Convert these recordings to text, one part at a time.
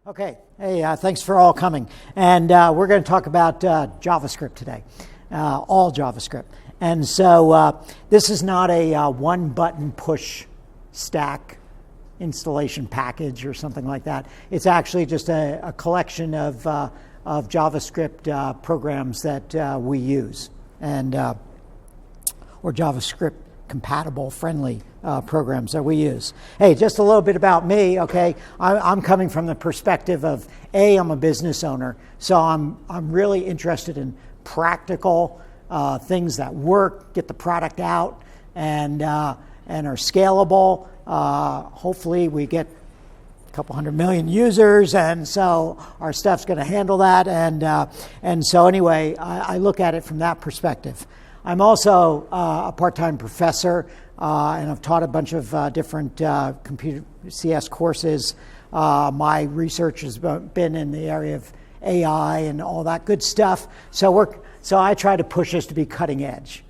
Okay, hey, thanks for all coming. And we're going to talk about JavaScript today, all JavaScript. And so this is not a one-button push stack installation package or something like that. It's actually just a collection of JavaScript programs that we use, and or JavaScript compatible, friendly programs that we use. Hey, just a little bit about me, okay? I'm coming from the perspective of, I'm a business owner, so I'm really interested in practical things that work, get the product out, and are scalable. Hopefully we get a couple 100 million users, and so our stuff's going to handle that. And so anyway, I look at it from that perspective. I'm also a part-time professor, and I've taught a bunch of different computer CS courses. My research has been in the area of AI and all that good stuff. So I try to push us to be cutting edge.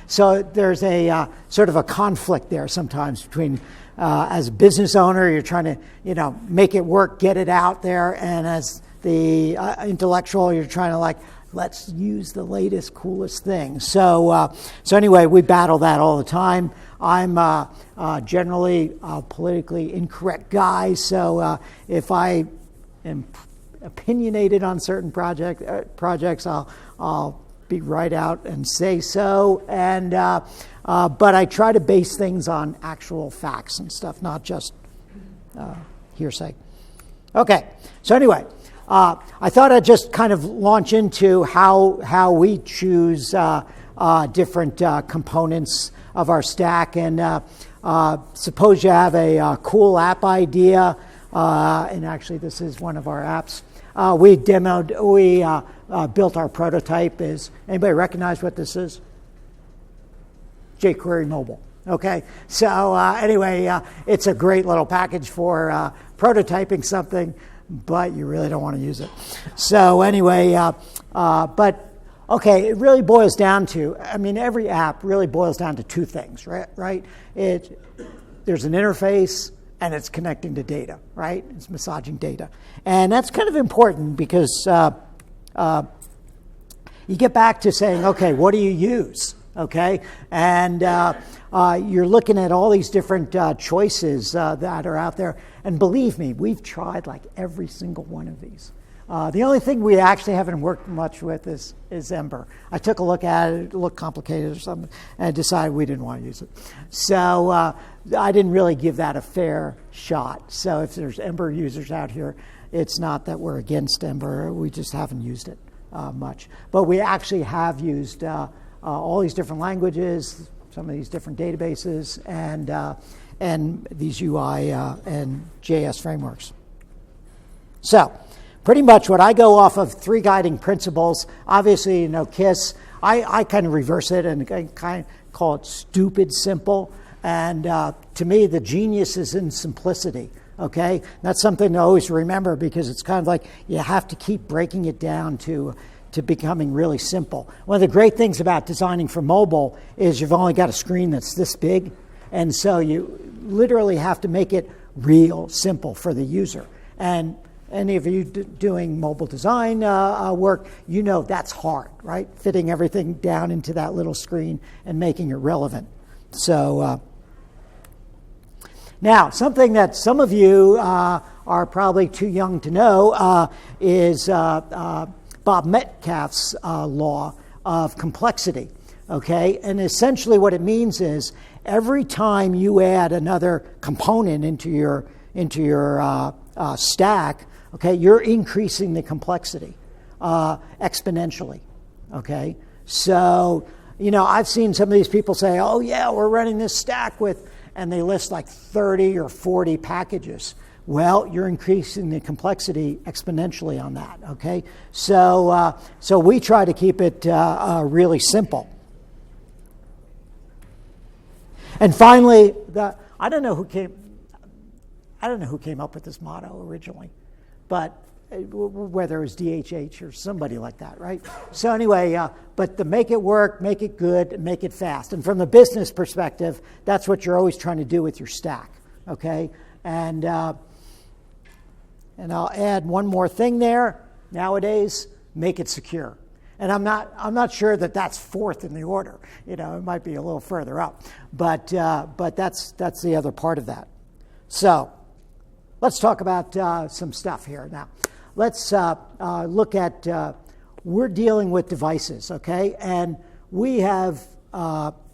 So there's a sort of a conflict there sometimes between, as a business owner, you're trying to make it work, get it out there, and as the intellectual, you're trying to let's use the latest, coolest thing. So anyway, we battle that all the time. I'm generally a politically incorrect guy, so if I am opinionated on certain projects, I'll be right out and say so. And but I try to base things on actual facts and stuff, not just hearsay. Okay, so anyway. I thought I'd just kind of launch into how we choose different components of our stack. And suppose you have a cool app idea, and actually this is one of our apps. We built our prototype. Anybody recognize what this is? jQuery Mobile. Okay, so anyway, it's a great little package for prototyping something, but you really don't want to use it. So anyway, but okay, it really boils down to, every app really boils down to two things, right? There's an interface and it's connecting to data, right? It's massaging data. And that's kind of important because you get back to saying, okay, what do you use? Okay, and you're looking at all these different choices that are out there. And believe me, we've tried every single one of these. The only thing we actually haven't worked much with is Ember. I took a look at it, it looked complicated or something, and I decided we didn't want to use it. So I didn't really give that a fair shot. So if there's Ember users out here, it's not that we're against Ember, we just haven't used it much. But we actually have used all these different languages, some of these different databases, and these UI and JS frameworks. So pretty much what I go off of, three guiding principles. Obviously, KISS. I kind of reverse it and kind of call it stupid simple. And to me, the genius is in simplicity. Okay, that's something to always remember because it's kind of like you have to keep breaking it down to becoming really simple. One of the great things about designing for mobile is you've only got a screen that's this big, and so you literally have to make it real simple for the user. And any of you doing mobile design work, that's hard, right? Fitting everything down into that little screen and making it relevant. So now, something that some of you are probably too young to know is Bob Metcalfe's law of complexity, okay? And essentially what it means is every time you add another component into your stack, okay, you're increasing the complexity exponentially, okay? So, I've seen some of these people say, oh yeah, we're running this stack and they list 30 or 40 packages. Well, you're increasing the complexity exponentially on that, okay? So we try to keep it really simple. And finally, I don't know who came up with this motto originally, but whether it was DHH or somebody like that, right? So anyway, but to make it work, make it good, make it fast. And from the business perspective, that's what you're always trying to do with your stack, okay? And And I'll add one more thing there. Nowadays, make it secure. And I'm not sure that that's fourth in the order. It might be a little further up, but that's the other part of that. So let's talk about some stuff here now. Let's look at we're dealing with devices, okay? And we have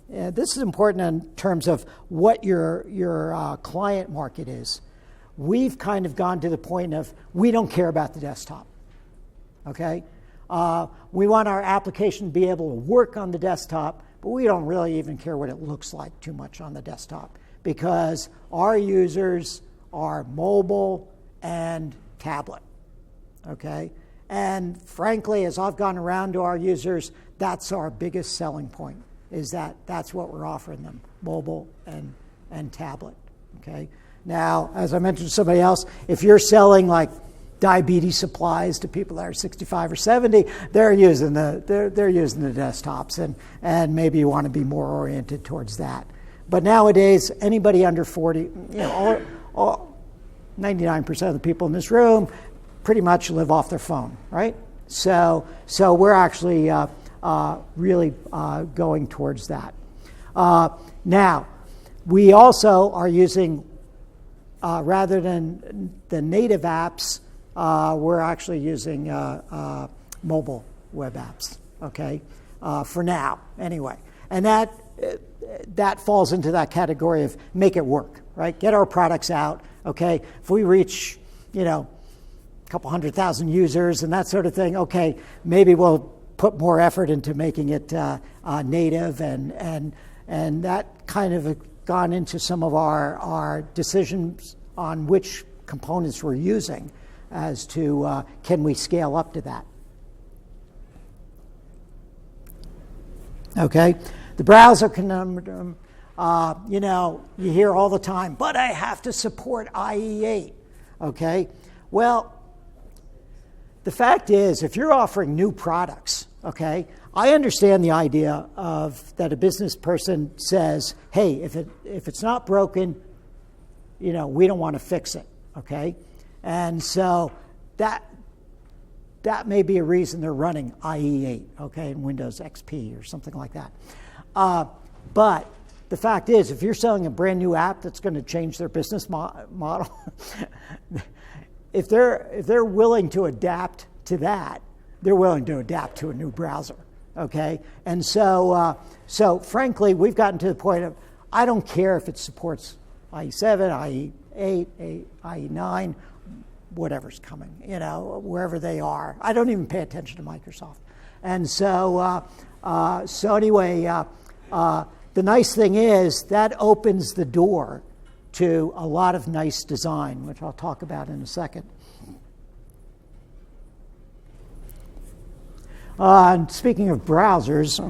this is important in terms of what your client market is. We've kind of gone to the point of we don't care about the desktop, okay? We want our application to be able to work on the desktop, but we don't really even care what it looks like too much on the desktop because our users are mobile and tablet, okay? And frankly, as I've gone around to our users, that's our biggest selling point, is that's what we're offering them, mobile and tablet, okay? Now, as I mentioned to somebody else, if you're selling like diabetes supplies to people that are 65 or 70, they're using the desktops, and maybe you want to be more oriented towards that. But nowadays, anybody under 40, 99% of the people in this room pretty much live off their phone, right? So we're actually really going towards that. Now, we also are using, rather than the native apps, we're actually using mobile web apps, okay, for now, anyway. And that falls into that category of make it work, right? Get our products out, okay? If we reach, a couple 100,000 users and that sort of thing, okay, maybe we'll put more effort into making it native, and that kind of gone into some of our decisions on which components we're using as to can we scale up to that. Okay, the browser conundrum, you hear all the time, but I have to support IE8, okay? Well, the fact is, if you're offering new products, okay, I understand the idea of that a business person says, hey, if it's not broken, we don't want to fix it, okay? And so that may be a reason they're running IE8, okay, in Windows XP or something like that. But the fact is, if you're selling a brand new app that's going to change their business model, if they're willing to adapt to that, they're willing to adapt to a new browser, okay? And so frankly, we've gotten to the point of I don't care if it supports IE7, IE8, IE9, whatever's coming, wherever they are. I don't even pay attention to Microsoft. And so anyway, the nice thing is that opens the door to a lot of nice design, which I'll talk about in a second. And speaking of browsers,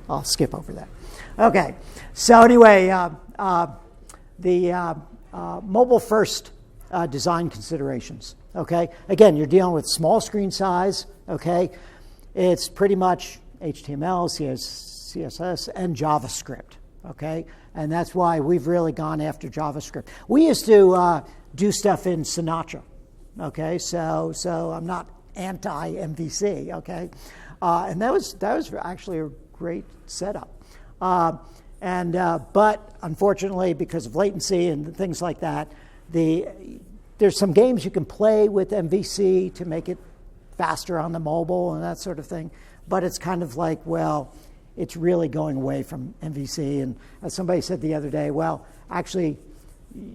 I'll skip over that. Okay, so anyway, the mobile-first design considerations, okay? Again, you're dealing with small screen size, okay? It's pretty much HTML, CSS, and JavaScript, okay? And that's why we've really gone after JavaScript. We used to do stuff in Sinatra, okay? So I'm not anti-MVC, okay? And that was actually a great setup. But unfortunately, because of latency and things like that, there's some games you can play with MVC to make it faster on the mobile and that sort of thing. But it's kind of like, well, it's really going away from MVC. And as somebody said the other day, well, actually,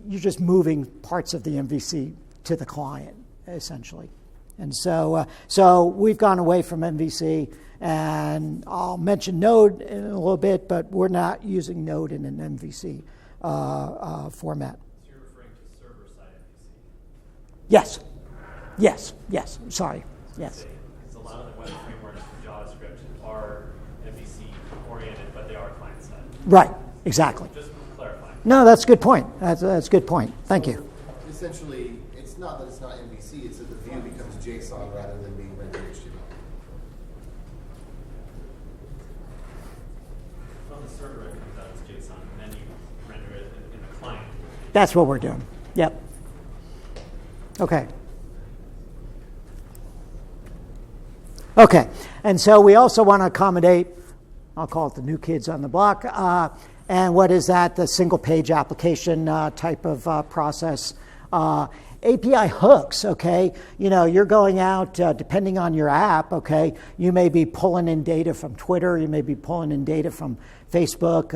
you're just moving parts of the MVC to the client, essentially. And so we've gone away from MVC, and I'll mention Node in a little bit, but we're not using Node in an MVC format. So you're referring to server-side MVC? Yes. Sorry. Yes. Because a lot of the web frameworks for JavaScript are MVC oriented, but they are client-side. Right. Exactly. Just clarifying. No, that's a good point. That's a good point. Thank you. Essentially, it's not that it's not MVC, it's that the view becomes JSON rather than being rendered HTML. Well, the server comes out as JSON, and then you render it in the client. That's what we're doing. Yep. Okay. Okay, and so we also want to accommodate, I'll call it the new kids on the block, and what is that? The single page application type of process. API hooks, okay? You know, you're going out, depending on your app, okay? You may be pulling in data from Twitter, you may be pulling in data from Facebook,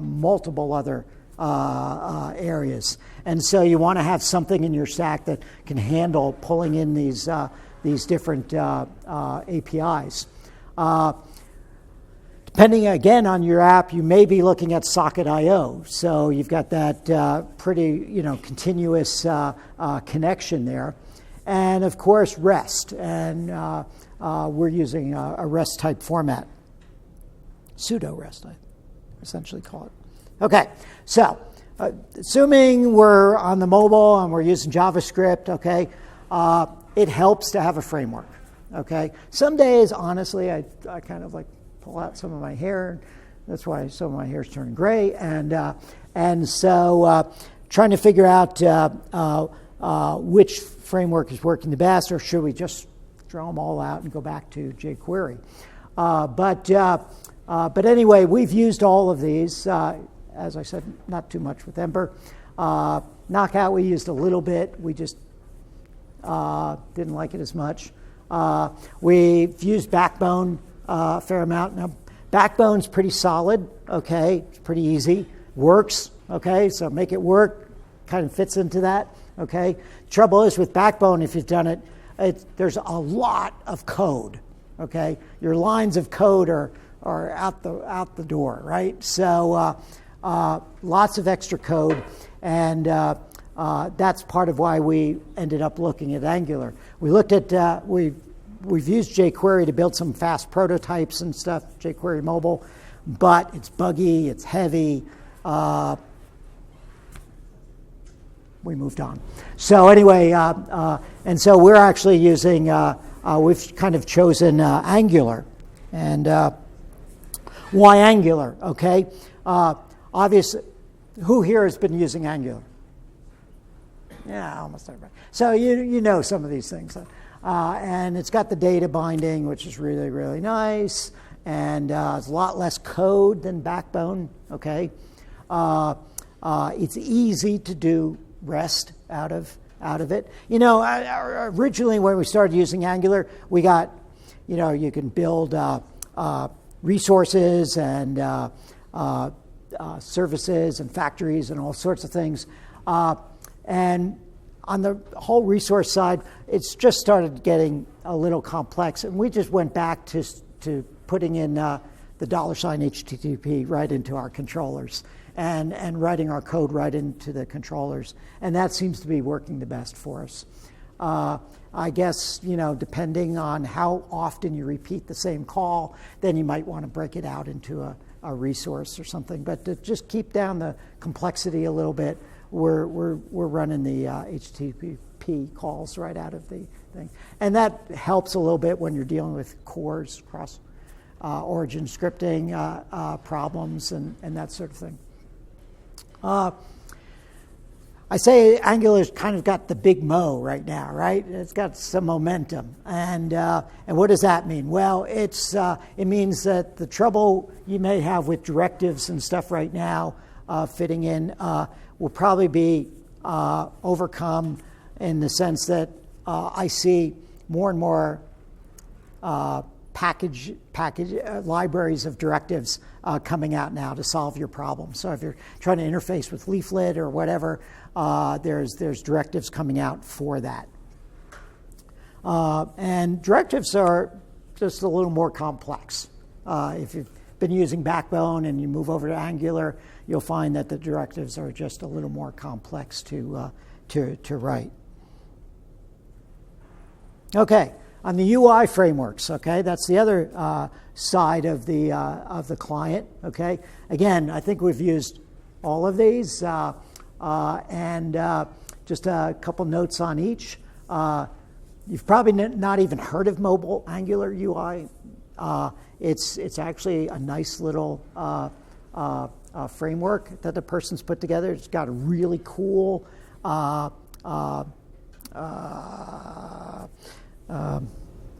multiple other areas. And so you want to have something in your stack that can handle pulling in these different APIs. Depending, again, on your app, you may be looking at Socket.io. So you've got that pretty, continuous connection there. And, of course, REST. And we're using a REST-type format. Pseudo-REST, I essentially call it. Okay, so assuming we're on the mobile and we're using JavaScript, okay, it helps to have a framework, okay? Some days, honestly, I kind of like pull out some of my hair. That's why some of my hair is turning gray. And so trying to figure out which framework is working the best, or should we just throw them all out and go back to jQuery? But anyway, we've used all of these. As I said, not too much with Ember. Knockout we used a little bit. We just didn't like it as much. We've used Backbone a fair amount. Now, Backbone's pretty solid, okay? It's pretty easy. Works, okay? So make it work, kind of fits into that, okay? Trouble is with Backbone, if you've done it, there's a lot of code, okay? Your lines of code are out the door, right? So lots of extra code, and that's part of why we ended up looking at Angular. We looked at we've used jQuery to build some fast prototypes and stuff, jQuery mobile, but it's buggy, it's heavy. We moved on. So anyway, and so we're actually using, we've kind of chosen Angular. And why Angular, okay? Obviously, who here has been using Angular? Yeah, almost everybody. So you know some of these things. And it's got the data binding, which is really, really nice. And it's a lot less code than Backbone, okay? It's easy to do REST out of it. You know, originally when we started using Angular, we got, you can build resources and services and factories and all sorts of things. And on the whole resource side, it's just started getting a little complex. And we just went back to putting in the $HTTP right into our controllers and writing our code right into the controllers. And that seems to be working the best for us. I guess, depending on how often you repeat the same call, then you might want to break it out into a resource or something. But to just keep down the complexity a little bit, we're running the HTTP calls right out of the thing. And that helps a little bit when you're dealing with CORS, cross origin scripting problems and that sort of thing. I say Angular's kind of got the big mo right now, right? It's got some momentum. And what does that mean? Well, it means that the trouble you may have with directives and stuff right now fitting in will probably be overcome in the sense that I see more and more package libraries of directives coming out now to solve your problem. So if you're trying to interface with Leaflet or whatever, there's directives coming out for that. And directives are just a little more complex. If you've been using Backbone and you move over to Angular, you'll find that the directives are just a little more complex to write. Okay, on the UI frameworks, okay, that's the other side of the client. Okay, again, I think we've used all of these, and just a couple notes on each. You've probably not even heard of mobile Angular UI. It's actually a nice little framework that the person's put together. It's got a really cool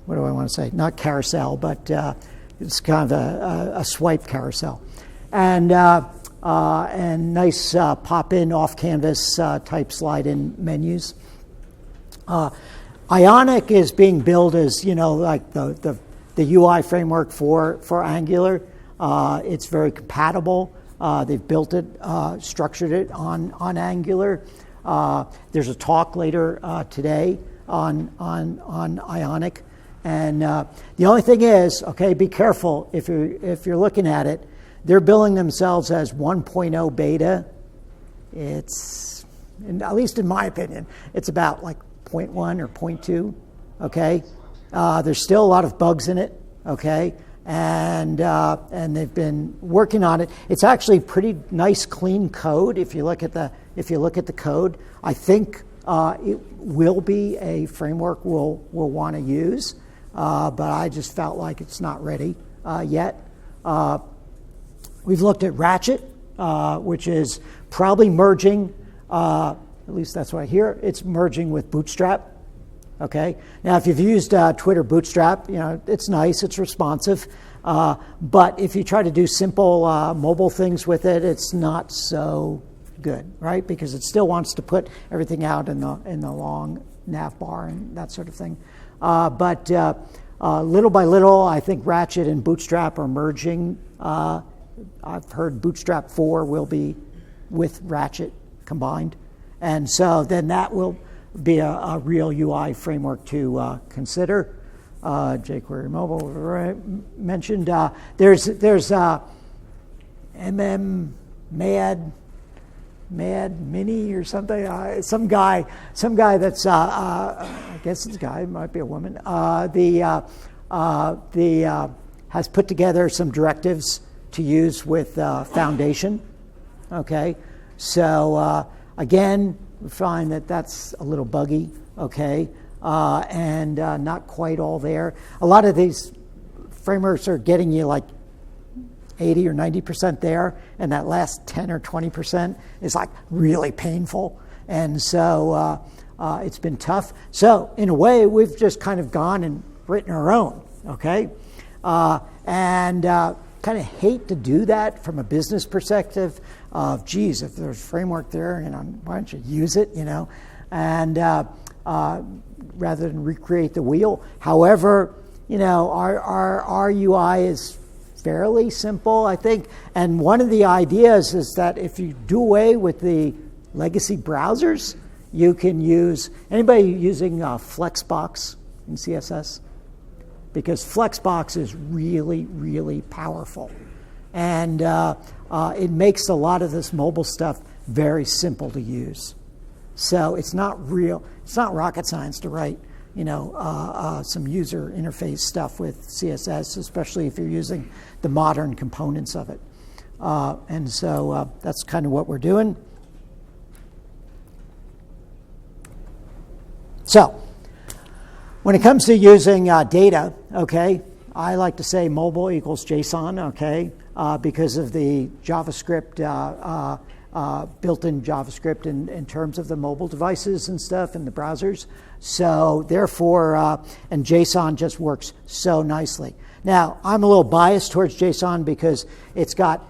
what do I want to say? Not carousel, but it's kind of a swipe carousel. And nice pop-in, off-canvas type slide-in menus. Ionic is being billed as, like the UI framework for Angular. It's very compatible. They've built it, structured it on Angular. There's a talk later today on Ionic. And the only thing is, okay, be careful if you're looking at it. They're billing themselves as 1.0 beta. It's, at least in my opinion, it's about like 0.1 or 0.2. Okay, there's still a lot of bugs in it. Okay, and they've been working on it. It's actually pretty nice, clean code. If you look at the code, I think it will be a framework we'll want to use. But I just felt like it's not ready yet. We've looked at Ratchet, which is probably merging, at least that's what I hear, it's merging with Bootstrap. Okay. Now, if you've used Twitter Bootstrap, it's nice, it's responsive. But if you try to do simple mobile things with it, it's not so good, right? Because it still wants to put everything out in the long nav bar and that sort of thing. But little by little, I think Ratchet and Bootstrap are merging. I've heard Bootstrap 4 will be with Ratchet combined. And so then that will be a real UI framework to consider. jQuery Mobile mentioned. There's Mad Mini or something. Some guy that's I guess it's a guy, it might be a woman. Has put together some directives to use with Foundation. Okay, so again, we find that that's a little buggy. Okay, and not quite all there. A lot of these frameworks are getting you like 80 or 90% there, and that last 10 or 20% is like really painful. And so it's been tough. So in a way, we've just kind of gone and written our own, okay? And kind of hate to do that from a business perspective of, geez, if there's a framework there, why don't you use it, and rather than recreate the wheel. However, our UI is fairly simple, I think. And one of the ideas is that if you do away with the legacy browsers, you can use, anybody using Flexbox in CSS? Because Flexbox is really, really powerful. And it makes a lot of this mobile stuff very simple to use. So it's not rocket science to write, some user interface stuff with CSS, especially if you're using the modern components of it. And so that's kind of what we're doing. So when it comes to using data, okay, I like to say mobile equals JSON, okay, because of the JavaScript, built-in JavaScript in terms of the mobile devices and stuff and the browsers. So therefore, and JSON just works so nicely. Now, I'm a little biased towards JSON because it's got,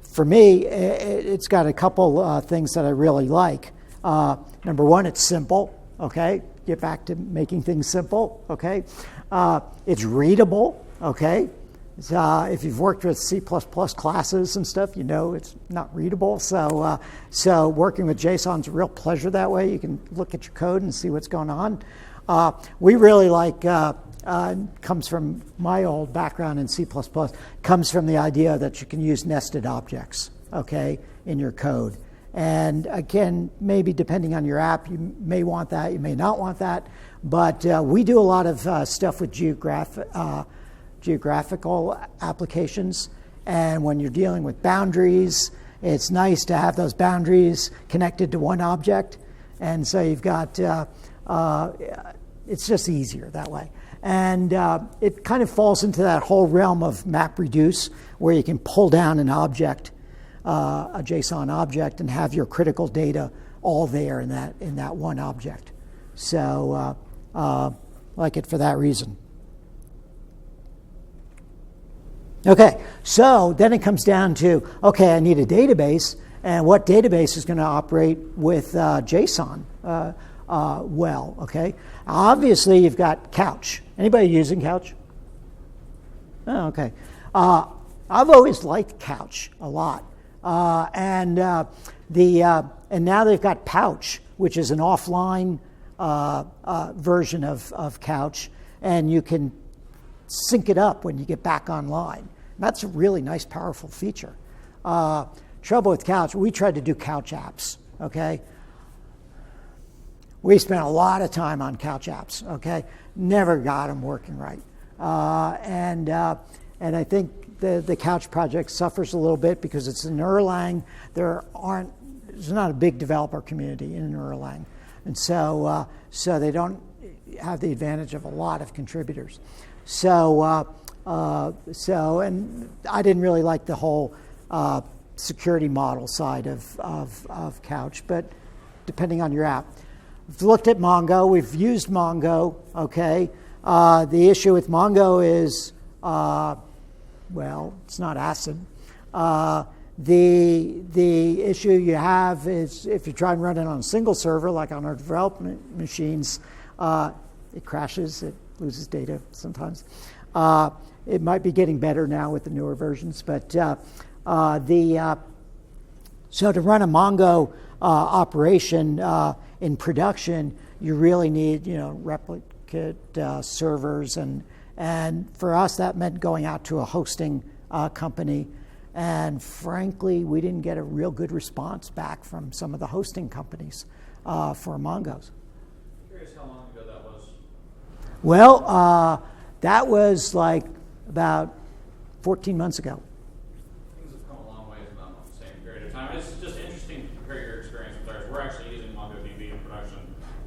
for me, it's got a couple things that I really like. Number one, it's simple, okay? Get back to making things simple, okay? It's readable, okay? If you've worked with C++ classes and stuff, it's not readable. So working with JSON is a real pleasure that way. You can look at your code and see what's going on. We really like, comes from my old background in C++, comes from the idea that you can use nested objects, okay, in your code. And again, maybe depending on your app, you may want that, you may not want that. But we do a lot of stuff with geographical applications. And when you're dealing with boundaries, it's nice to have those boundaries connected to one object. And so you've got, it's just easier that way. And it kind of falls into that whole realm of MapReduce, where you can pull down an object, a JSON object, and have your critical data all there in that one object. So like it for that reason. Okay, so then it comes down to, okay, I need a database, and what database is going to operate with JSON well, okay? Obviously, you've got Couch. Anybody using Couch? Oh, okay. I've always liked Couch a lot. And now they've got Pouch, which is an offline version of Couch, and you can sync it up when you get back online. That's a really nice, powerful feature. Trouble with Couch, we tried to do Couch apps, okay? We spent a lot of time on Couch apps, okay? Never got them working right. And I think the Couch project suffers a little bit because it's in Erlang. There's not a big developer community in Erlang. And so they don't have the advantage of a lot of contributors. So and I didn't really like the whole security model side of Couch, but depending on your app. We've looked at Mongo. We've used Mongo, okay? The issue with Mongo is, well, it's not ACID. The issue you have is if you try and run it on a single server, like on our development machines, it crashes, it loses data sometimes. It might be getting better now with the newer versions, but so to run a Mongo operation in production, you really need, replicate servers, and for us that meant going out to a hosting company. And frankly, we didn't get a real good response back from some of the hosting companies for Mongos. Curious how long ago that was? Well, that was like about 14 months ago. Things have come a long way in the same period of time. It's just interesting to compare your experience with ours. We're actually using MongoDB in production,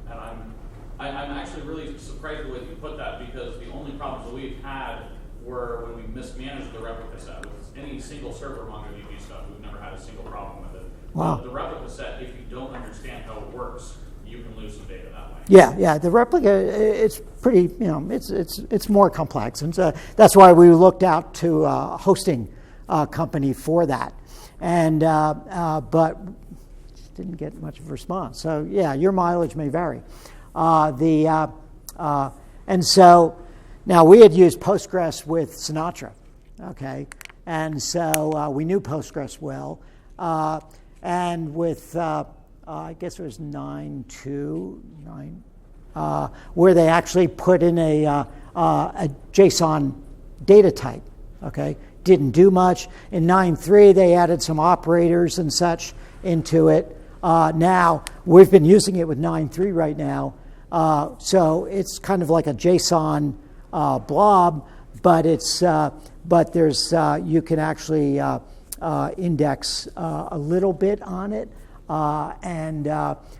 and I'm actually really surprised with the way you put that, because the only problems that we've had were when we mismanaged the replica set. With any single server MongoDB stuff, we've never had a single problem with it. Wow. The replica set, if you don't understand how it works, you can lose some data that way. Yeah. The replica, it's pretty, it's more complex, and so that's why we looked out to a hosting company for that, and but didn't get much of a response. So yeah, your mileage may vary. And so now we had used Postgres with Sinatra, okay, and so we knew Postgres well, and with I guess it was 9.2, where they actually put in a JSON data type, okay? Didn't do much. In 9.3, they added some operators and such into it. Now, we've been using it with 9.3 right now, so it's kind of like a JSON blob, but there's you can actually index a little bit on it. And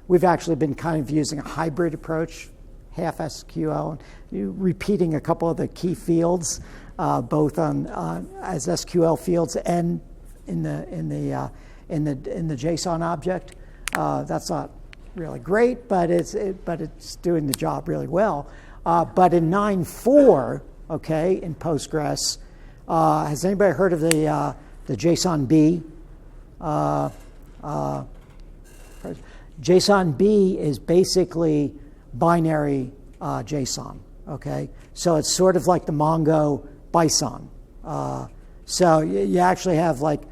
we've actually been kind of using a hybrid approach, half SQL, repeating a couple of the key fields, both as SQL fields and in the JSON object. That's not really great, but it's doing the job really well. But in 9.4, okay, in Postgres, has anybody heard of the JSON B? JSON B is basically binary JSON, okay? So it's sort of like the Mongo Bison. So you actually have like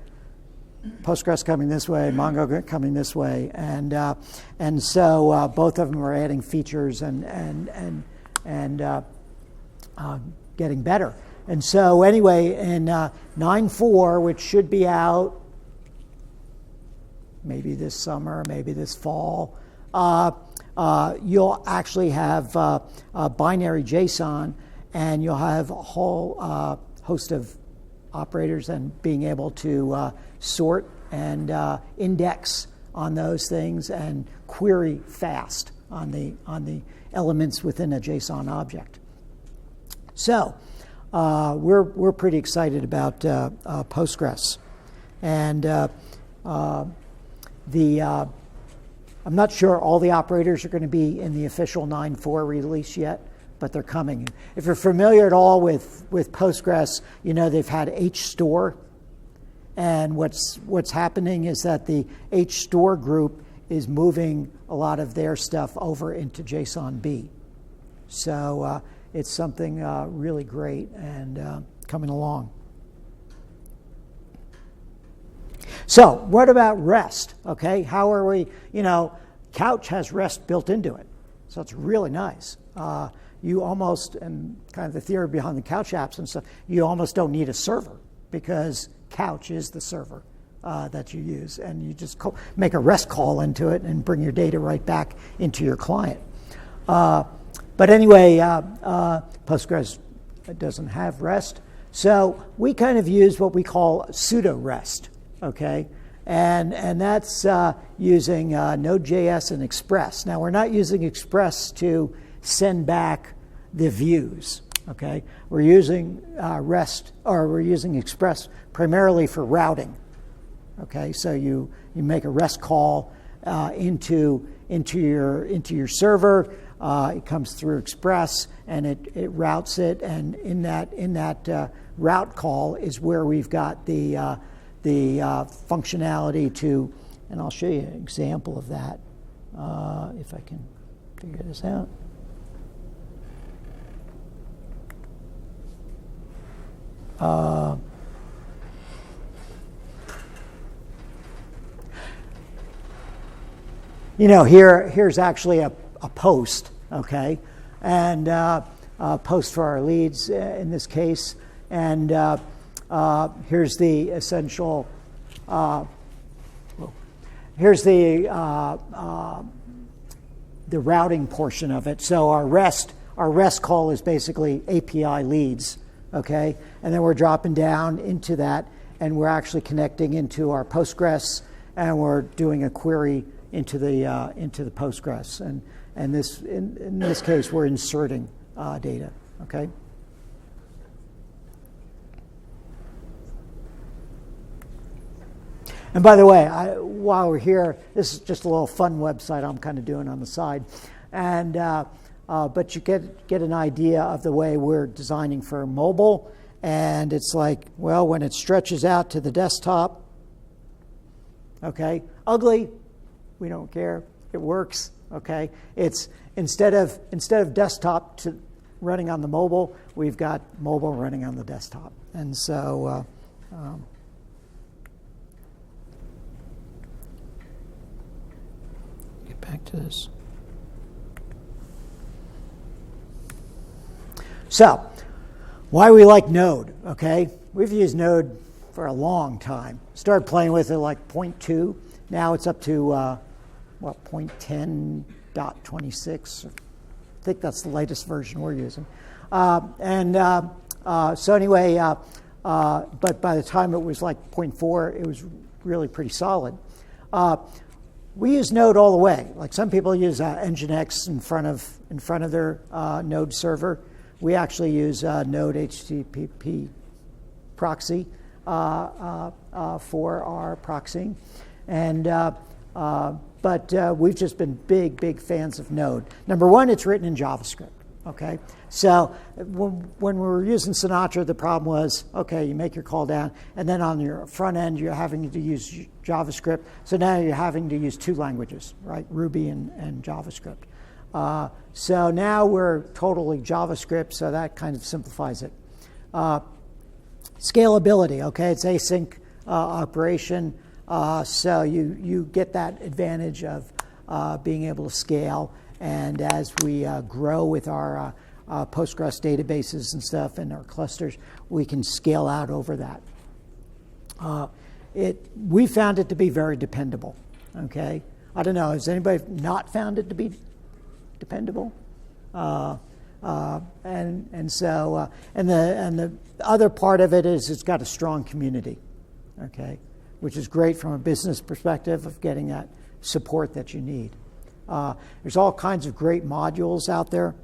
Postgres coming this way, Mongo coming this way, and so both of them are adding features and getting better. And so anyway, in 9.4, which should be out maybe this summer, maybe this fall, you'll actually have binary JSON, and you'll have a whole host of operators and being able to sort and index on those things and query fast on the elements within a JSON object. So we're pretty excited about Postgres, and I'm not sure all the operators are going to be in the official 9.4 release yet, but they're coming. If you're familiar at all with Postgres, you know they've had HStore, and what's happening is that the HStore group is moving a lot of their stuff over into JSON-B. So it's something really great and coming along. So what about REST? Okay, how are we, Couch has REST built into it. So it's really nice. You almost, and kind of the theory behind the Couch apps and stuff, you almost don't need a server because Couch is the server that you use. And you just make a REST call into it and bring your data right back into your client. But anyway, Postgres doesn't have REST. So we kind of use what we call pseudo-REST, okay? And that's using Node.js and Express. Now, we're not using Express to send back the views, okay? We're using REST, or we're using Express primarily for routing, okay? So you make a REST call into your server. It comes through Express, and it routes it. And in that route call is where we've got the functionality to, and I'll show you an example of that if I can figure this out. Here's actually a post, okay, and a post for our leads in this case, and here's the essential. Here's the routing portion of it. So our REST call is basically API leads, okay, and then we're dropping down into that, and we're actually connecting into our Postgres, and we're doing a query into the Postgres, and in this case we're inserting data, okay. And by the way, while we're here, this is just a little fun website I'm kind of doing on the side, and but you get an idea of the way we're designing for mobile, and it's like, well, when it stretches out to the desktop, okay, ugly. We don't care. It works. Okay. It's instead of desktop running on the mobile, we've got mobile running on the desktop. And so get back to this. So why we like Node? Okay, we've used Node for a long time. Started playing with it like 0.2. Now it's up to 0.10.26. I think that's the latest version we're using. So anyway, but by the time it was like 0.4, it was really pretty solid. We use Node all the way. Like some people use Nginx in front of their Node server. We actually use Node HTTP proxy for our proxying, and but we've just been big fans of Node. Number one, it's written in JavaScript. Okay, so when we were using Sinatra, the problem was, okay, you make your call down, and then on your front end, you're having to use JavaScript. So now you're having to use two languages, right? Ruby and JavaScript. So now we're totally JavaScript, so that kind of simplifies it. Scalability, okay, it's async operation. So you get that advantage of being able to scale, and as we grow with our Postgres databases and stuff and our clusters, we can scale out over that. We found it to be very dependable. Okay, I don't know. Has anybody not found it to be dependable? And the other part of it is it's got a strong community. Okay, which is great from a business perspective of getting that support that you need. There's all kinds of great modules out there.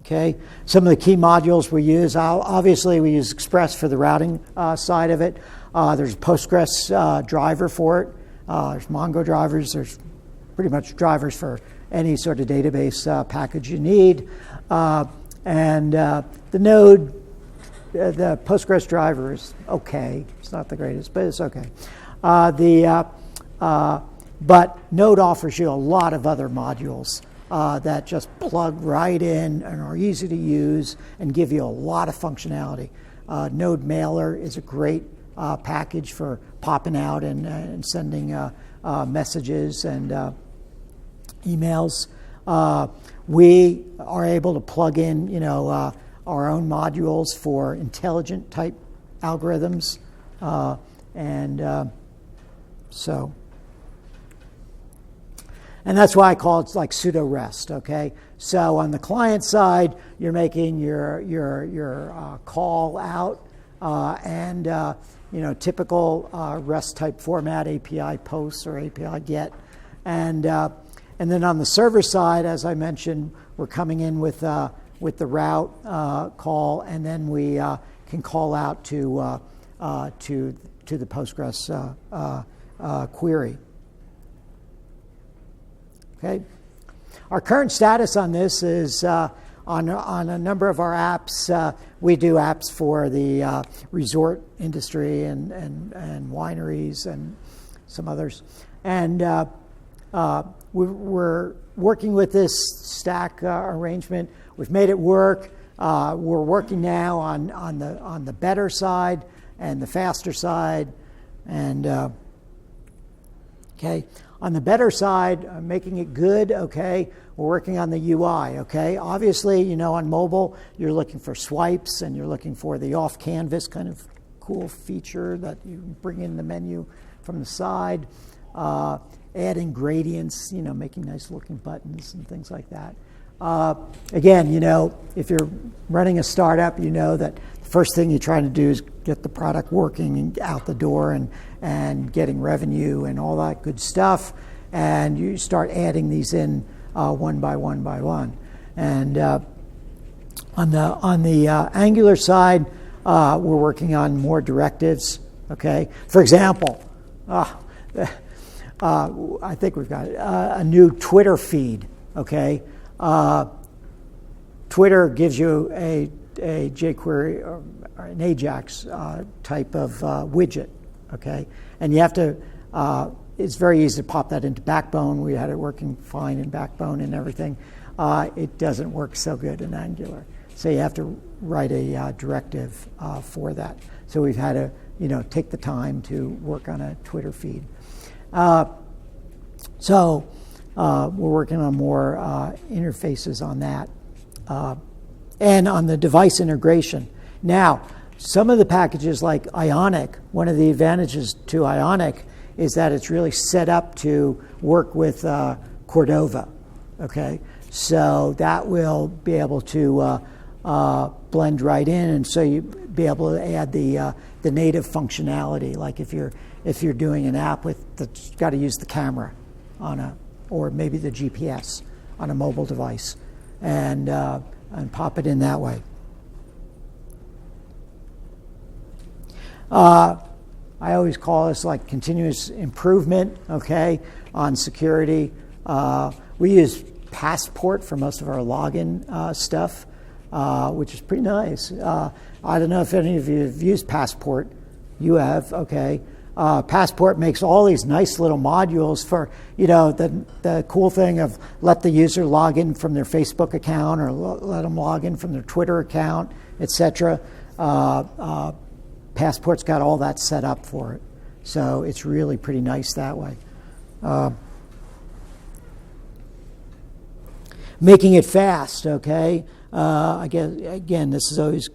Okay, some of the key modules we use, obviously we use Express for the routing side of it. There's a Postgres driver for it. There's Mongo drivers. There's pretty much drivers for any sort of database package you need. And the Node, the Postgres driver is okay. It's not the greatest, but it's okay. But Node offers you a lot of other modules that just plug right in and are easy to use and give you a lot of functionality. Node Mailer is a great package for popping out and sending messages and emails. We are able to plug in, our own modules for intelligent type algorithms, and that's why I call it like pseudo REST. Okay, so on the client side, you're making your call out and typical REST type format, API posts or API get, and then on the server side, as I mentioned, we're coming in with the route call, and then we can call out to the Postgres query. Okay, our current status on this is on a number of our apps. We do apps for the resort industry and wineries and some others, and we're working with this stack arrangement. We've made it work. We're working now on the better side and the faster side, and okay. On the better side, making it good, okay, we're working on the UI, okay? Obviously, on mobile, you're looking for swipes and you're looking for the off-canvas kind of cool feature that you bring in the menu from the side, adding gradients, making nice-looking buttons and things like that. Again, if you're running a startup, you know that the first thing you're trying to do is get the product working and out the door and getting revenue and all that good stuff. And you start adding these in one by one by one. And on the Angular side, we're working on more directives. Okay, for example, I think we've got a new Twitter feed. Okay. Twitter gives you a jQuery or an Ajax type of widget, okay? And you have to, it's very easy to pop that into Backbone. We had it working fine in Backbone and everything. It doesn't work so good in Angular. So you have to write a directive for that. So we've had to, take the time to work on a Twitter feed. So we're working on more interfaces on that. And on the device integration. Now, some of the packages like Ionic, one of the advantages to Ionic is that it's really set up to work with Cordova, okay? So that will be able to blend right in, and so you be able to add the native functionality, like if you're doing an app that's got to use the camera or maybe the GPS on a mobile device, and pop it in that way. I always call this like continuous improvement, okay, on security. We use Passport for most of our login stuff, which is pretty nice. I don't know if any of you have used Passport. You have, okay. Passport makes all these nice little modules for, the cool thing of let the user log in from their Facebook account or let them log in from their Twitter account, etc. Passport's got all that set up for it. So it's really pretty nice that way. Making it fast, okay? Again, this is always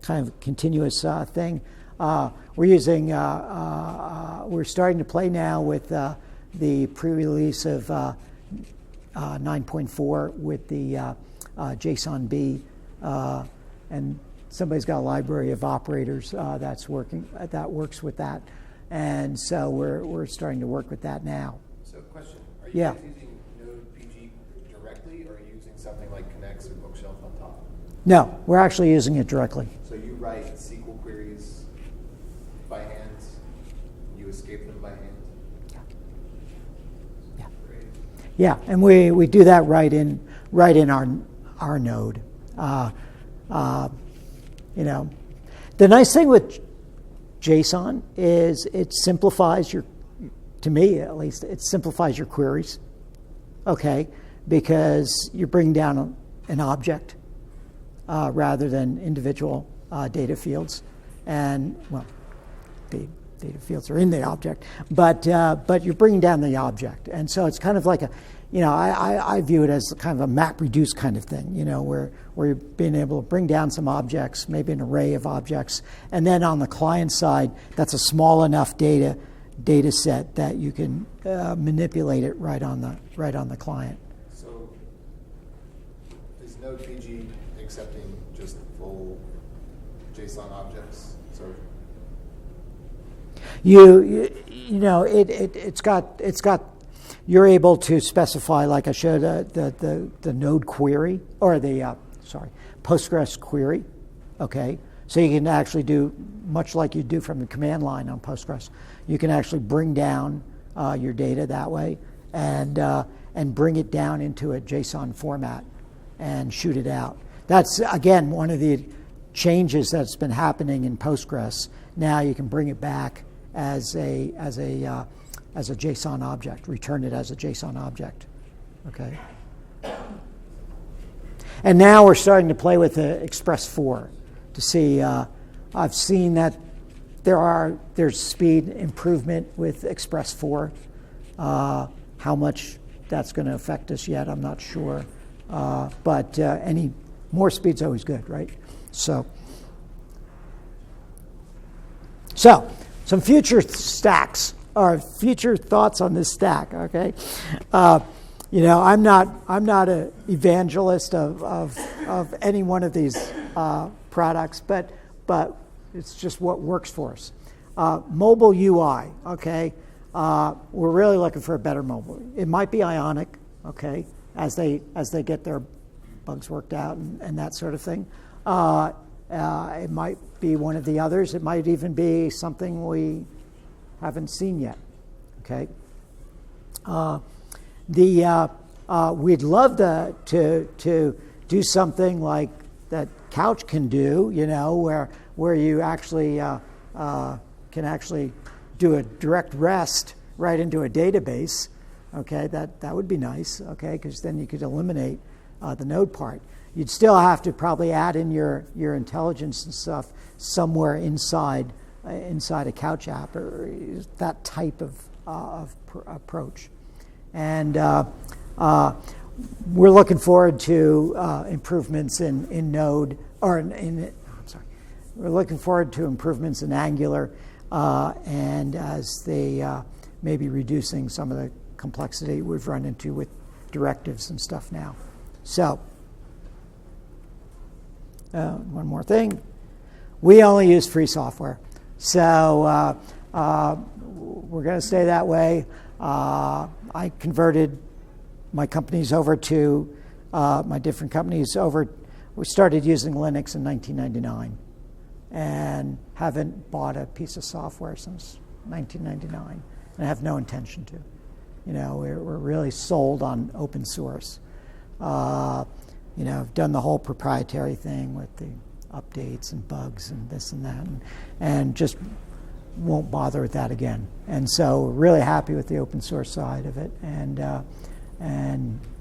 kind of a continuous thing. We're starting to play now with the pre-release of 9.4 with the JSON-B, and somebody's got a library of operators that works with that, and so we're starting to work with that now. So, question: are you guys using Node PG directly, or are you using something like Connects and Bookshelf on top? No, we're actually using it directly. So you write SQL queries by hand, you escape them by hand? Yeah, and we do that right in our node. The nice thing with JSON is it simplifies to me at least, it simplifies your queries. Okay, because you bring down an object rather than individual data fields, and well, the data fields are in the object, but you're bringing down the object, and so it's kind of like I view it as kind of a map reduce kind of thing, where you're being able to bring down some objects, maybe an array of objects, and then on the client side, that's a small enough data set that you can manipulate it right on the client. So, is Node.pg accepting just full JSON objects? So, it's got. You're able to specify, like I showed, the node query or the Postgres query. Okay, so you can actually do much like you do from the command line on Postgres. You can actually bring down your data that way and bring it down into a JSON format and shoot it out. That's again one of the changes that's been happening in Postgres. Now you can bring it back as a JSON object, return it as a JSON object. Okay. And now we're starting to play with the Express 4 to see. I've seen that there's speed improvement with Express 4. How much that's going to affect us yet, I'm not sure. But any more speed's always good, right? So some future stacks or future thoughts on this stack. Okay, I'm not an evangelist of any one of these products, but it's just what works for us. Mobile UI. Okay, we're really looking for a better mobile. It might be Ionic. Okay, as they get their bugs worked out and that sort of thing. It might be one of the others. It might even be something we haven't seen yet. Okay. We'd love to do something like that Couch can do. Where you actually can actually do a direct REST right into a database. Okay, that would be nice. Okay, because then you could eliminate the node part. You'd still have to probably add in your intelligence and stuff somewhere inside a Couch app or that type of approach. And we're looking forward to improvements in Node we're looking forward to improvements in Angular, and as they may be reducing some of the complexity we've run into with directives and stuff now. So. One more thing. We only use free software. So we're going to stay that way. I converted my companies over to, my different companies over. We started using Linux in 1999 and haven't bought a piece of software since 1999 and have no intention to. We're really sold on open source. I've done the whole proprietary thing with the updates and bugs and this and that, and just won't bother with that again. And so we're really happy with the open source side of it, and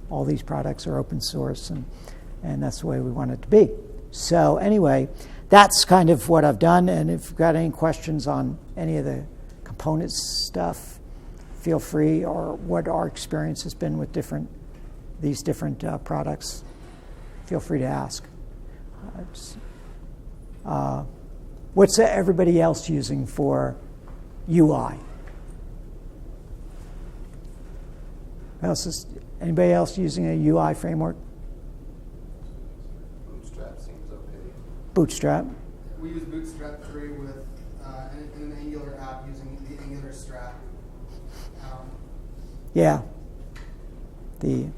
all these products are open source, and that's the way we want it to be. So anyway, that's kind of what I've done, and if you've got any questions on any of the components stuff, feel free, or what our experience has been with these different products. Feel free to ask. What's everybody else using for UI? Anybody else using a UI framework? Bootstrap seems okay. Bootstrap. We use Bootstrap 3 with an Angular app using the Angular strap. Yeah. The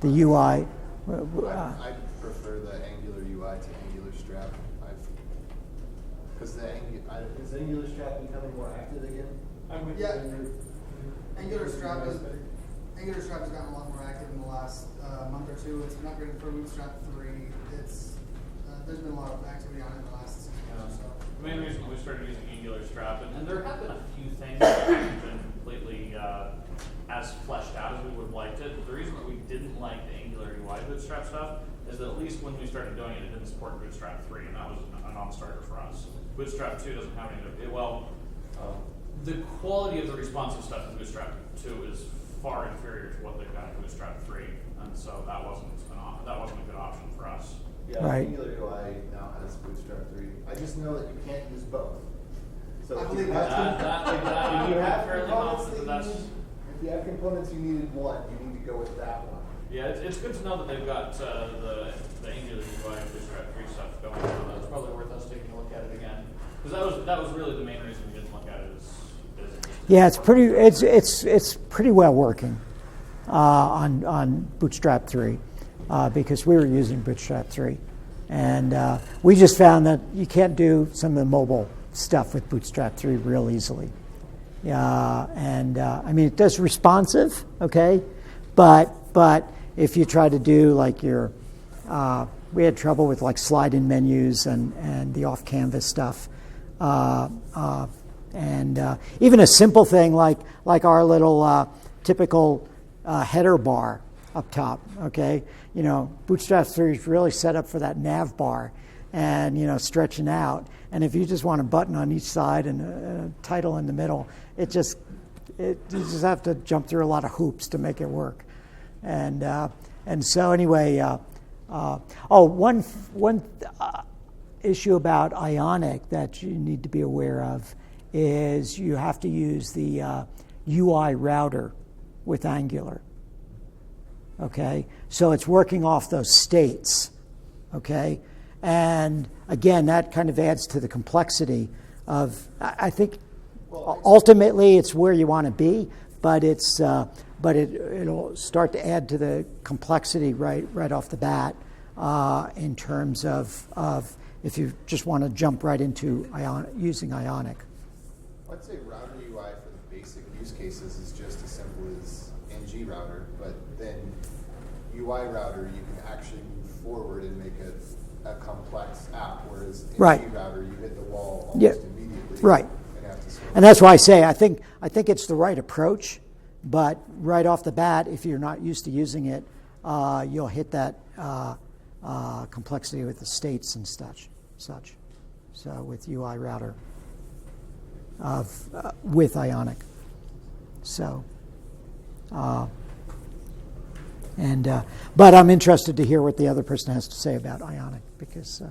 UI. I prefer the Angular UI to Angular strap. Because is Angular strap becoming more active again? Yeah. Angular strap is AngularStrap has gotten a lot more active in the last month or two. It's been upgraded for Bootstrap 3. There's been a lot of activity on it in the last 6 months or so. The main reason we started using AngularStrap, and there have been a few things that haven't been completely as fleshed out as we would have liked it. But the reason that we didn't like the Angular UI Bootstrap stuff is that at least when we started doing it, it didn't support Bootstrap 3, and that was a non-starter for us. Bootstrap 2 doesn't have any of it. The quality of the responsive stuff in Bootstrap 2 is far inferior to what they've got in Bootstrap 3, and so that wasn't a good option for us. Yeah, Right. Angular UI now has Bootstrap 3. I just know that you can't use both. So I if believe you have that if you have fairly components confident that that you that's- need, if you have components you needed one, you need to go with that one. Yeah, it's good to know that they've got the Angular UI and Bootstrap 3 stuff going on. That's probably worth us taking a look at it again, because that was really the main reason we didn't look at it. Yeah, it's pretty well working on Bootstrap 3 because we were using Bootstrap 3, and we just found that you can't do some of the mobile stuff with Bootstrap 3 real easily. And I mean, it does responsive, okay, but if you try to do like we had trouble with like slide-in menus and the off-canvas stuff. And even a simple thing like our little typical header bar up top, okay? Bootstrap 3 is really set up for that nav bar and, stretching out. And if you just want a button on each side and a title in the middle, you just have to jump through a lot of hoops to make it work. And so anyway, one issue about Ionic that you need to be aware of is you have to use the UI router with Angular. Okay, so it's working off those states. Okay, and again, that kind of adds to the complexity of. I think ultimately it's where you want to be, but it'll start to add to the complexity right off the bat in terms of if you just want to jump right into using Ionic. I'd say router UI for the basic use cases is just as simple as ng router, but then UI router you can actually move forward and make a complex app, whereas ng Right. router you hit the wall almost Yeah. immediately. Right. And have to sort And that's why I say I think it's the right approach, but right off the bat, if you're not used to using it, you'll hit that complexity with the states and such. So with UI router with Ionic. So, but I'm interested to hear what the other person has to say about Ionic because,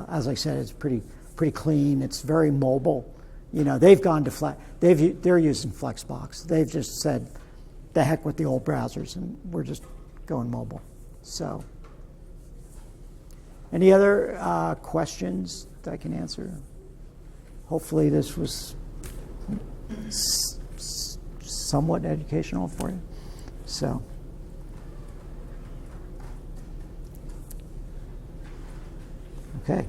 as I said, it's pretty clean. It's very mobile. They've gone to they're using Flexbox. They've just said, the heck with the old browsers, and we're just going mobile. So, any other questions that I can answer? Hopefully this was somewhat educational for you. So, okay.